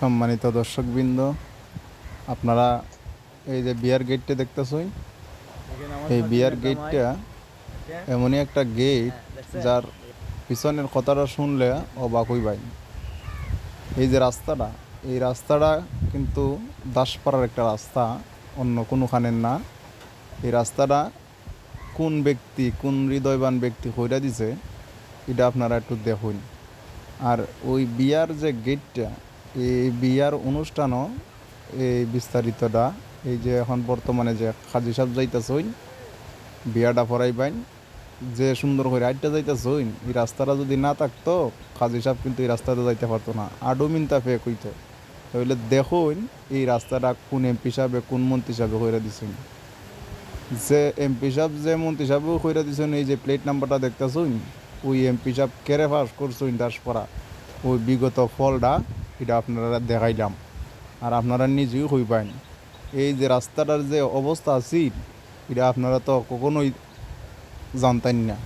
সম্মানিত দর্শকবৃন্দ, আপনারা এই যে বিয়ার গেটটা দেখতেছেন, এই বিয়ার গেটটা এমনই একটা গেট যার পিছনের কথাটা শুনলে অবাক হইবাই। এই যে রাস্তাটা, এই রাস্তাটা কিন্তু দাসপাড়ার একটা রাস্তা, অন্য কোনোখানের না। এই রাস্তাটা কোন ব্যক্তি, কোন হৃদয়বান ব্যক্তি কইরা দিছে এটা আপনারা একটু দেখুন। আর ওই বিয়ার যে গেটটা, এই বিয়ার অনুষ্ঠানও এই বিস্তারিতটা এই যে এখন বর্তমানে যে কাজী সাহেব যাইতেছইন বিয়াটা পড়াইবেন, যে সুন্দর করে আইটা যাইতেছইন, এই রাস্তাটা যদি না থাকতো কাজী সাহেব কিন্তু এই রাস্তাটা যাইতে পারতো না, আডো মিনতা ফেক হইতো। তাহলে দেখুন এই রাস্তাটা কোন এমপি সাহেবে, কোন মন্ত্রী সাহেবে কইরা দিছেন। যে এমপি সাহেব, যে মন্ত্রী সাহেবও কইরা দিছেন, এই যে প্লেট নাম্বারটা দেখতেছইন, ওই এমপি সাহেব কেড়ে পাস করছইন দাসপাড়া, ওই বিগত ফলটা এটা আপনারা দেখাইলাম। আর আপনারা নিজেও হইবেন এই যে রাস্তাটার যে অবস্থা আছে এটা আপনারা তো কখনোই জানতেন না।